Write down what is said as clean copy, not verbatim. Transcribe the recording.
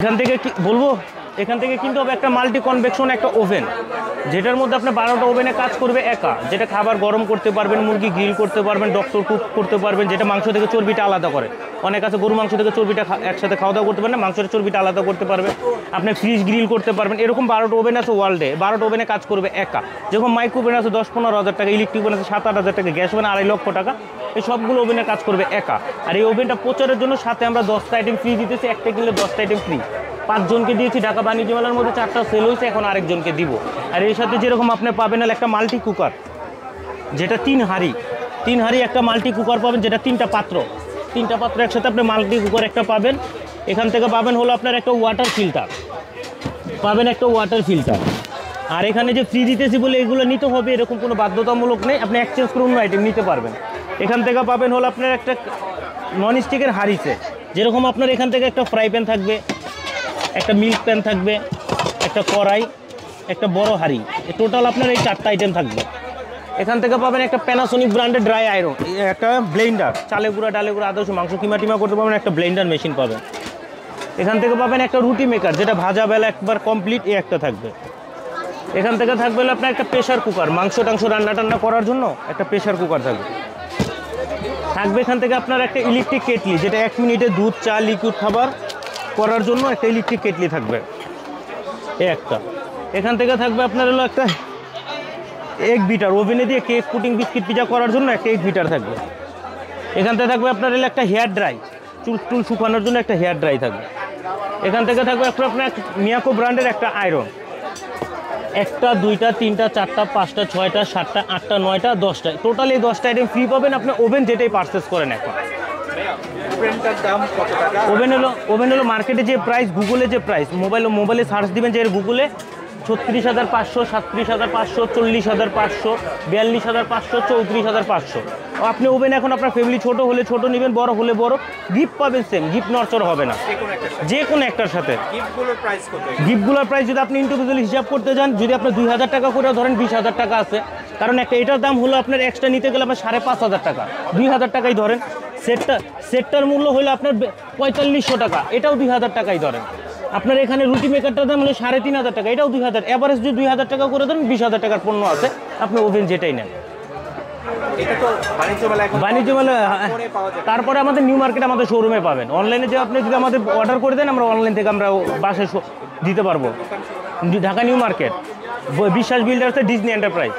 এখান থেকে কি বলবো, এখান থেকে কিন্তু হবে একটা মাল্টি কনভেকশন একটা ওভেন, যেটার মধ্যে আপনার 12টা ওভেনে কাজ করবে একা, যেটা খাবার গরম করতে পারবেন, মুরগি গ্রিল করতে পারবেন, ডক্টর কুক করতে পারবেন, যেটা মাংস থেকে চর্বিটা আলাদা করে। অনেক আছে গরু মাংস থেকে চর্বিটা একসাথে খাওয়া দাওয়া করতে পারেন না, মাংসের চর্বিটা আলাদা করতে পারবে। আপনি ফ্রিজ গ্রিল করতে পারবেন। এরকম 12টা ওভেন আছে ওয়ার্ল্ডে, 12টা ওভেনে কাজ করবে একা। যেরকম মাইক্রো ওভেন আছে 10-15 হাজার টাকা, ইলেকট্রিক ওভেন আছে 7-8 হাজার টাকা, গ্যাস ওভেন 2.5 লক্ষ টাকা। এই সবগুলো ওভেনে কাজ করবে একা। আর এই ওভেনটা প্রচারের জন্য সাথে আমরা 10টা আইটেম ফ্রি দিতেছি, একটা কিনলে 10টা আইটেম ফ্রি। 5 জনকে দিয়েছি, ঢাকা বাণিজ্য মেলার মধ্যে 4টা সেল হয়েছে, এখন আরেকজনকে দিব। আর এর সাথে যেরকম আপনি পাবেন একটা মাল্টি কুকার, যেটা 3 হাঁড়ি একটা মাল্টি কুকার পাবেন, যেটা 3টা পাত্র একসাথে আপনি মাল্টি কুকার একটা পাবেন। এখান থেকে পাবেন হলো আপনার একটা ওয়াটার ফিল্টার আর এখানে যে ফ্রি দিতেছি বলে এগুলো নিতে হবে এরকম কোনো বাধ্যতামূলক নেই, আপনি এক্সচেঞ্জ করে অন্য আইটেম নিতে পারবেন। এখান থেকে পাবেন হলো আপনার একটা নন স্টিকের হাঁড়িতে, যেরকম আপনার এখান থেকে একটা ফ্রাই প্যান থাকবে, একটা মিল্ক প্যান থাকবে, একটা কড়াই, একটা বড় হাঁড়ি, টোটাল আপনার এই 4টা আইটেম থাকবে। এখান থেকে পাবেন একটা প্যানাসোনিক ব্র্যান্ডের ড্রাই আয়রন, একটা ব্লেন্ডার, চালে গুঁড়া ডালে গুঁড়া আদর্শ মাংস কিমা করতে পারবেন, একটা ব্লেন্ডার মেশিন পাবেন। এখান থেকে পাবেন একটা রুটি মেকার, যেটা ভাজা বেলা একবার কমপ্লিট, একটা থাকবে। এখান থেকে থাকবে আপনার একটা প্রেশার কুকার, মাংস টাংস রান্না করার জন্য একটা প্রেশার কুকার থাকবে। এখান থেকে আপনার একটা ইলেকট্রিক কেটলি, যেটা 1 মিনিটে দুধ, চা, লিকুইড খাবার করার জন্য একটা ইলেকট্রিক কেটলি থাকবে একটা। এখান থেকে থাকবে আপনার হলো একটা এগ বিটার, ওভেনে দিয়ে কেক, পুডিং, বিস্কিট, পিজা করার জন্য একটা এগ বিটার থাকবে। এখান থেকে থাকবে আপনার হলো একটা হেয়ার ড্রাই, চুল শুকানোর জন্য একটা হেয়ার ড্রাই থাকবে। এখান থেকে থাকবে আপনার মিয়াকো ব্র্যান্ডের একটা আয়রন, 1টা 2টা 3টা 4টা 5টা 6টা 7টা 8টা 9টা 10টা, টোটাল এই 10টা আইটেম ফ্রি পাবেন আপনি ওভেন যেটাই পারচেস করেন। এখন ওভেন হলো মার্কেটে যে প্রাইস, গুগলে যে প্রাইস, মোবাইলে সার্চ দিবেন যে গুগলে 36,500, 37,500, 40,500, 42,500, 34,500। আপনি ওভেন এখন আপনার ফ্যামিলি ছোট হলে ছোট নেবেন, বড় হলে বড়, গিফট পাবেন সেম, গিফট নড়চড় হবে না যে কোনো একটার সাথে। গিফটগুলোর প্রাইস যদি আপনি ইন্ডিভিজুয়ালি হিসাব করতে যান, যদি আপনার 2,000 টাকা করে ধরেন, 20,000 টাকা আছে, কারণ একটা এটার দাম হলো আপনার এক্সট্রা নিতে গেলে আপনার 5,500 টাকা, 2,000 টাকাই ধরেন। সেটটার মূল্য হলো আপনার 4500 টাকা, এটাও 2,000 টাকাই ধরেন। আপনার এখানে রুটি মেকারটার দাম হলো 3,500 টাকা, এটাও 2,000, এভারেজ যদি 2,000 টাকা করে ধরেন 20,000 টাকার পণ্য আছে, আপনি ওভেন যেটাই নেন। বাণিজ্য মেলা তারপরে আমাদের নিউ মার্কেট, আমাদের শোরুমে পাবেন। অনলাইনে যে আপনি যদি আমাদের অর্ডার করে দেন, আমরা অনলাইন থেকে আমরা বাসায় দিতে পারবো। ঢাকা নিউ মার্কেট, বিশ্বাস বিল্ডার্সে, ডিজনি এন্টারপ্রাইজ।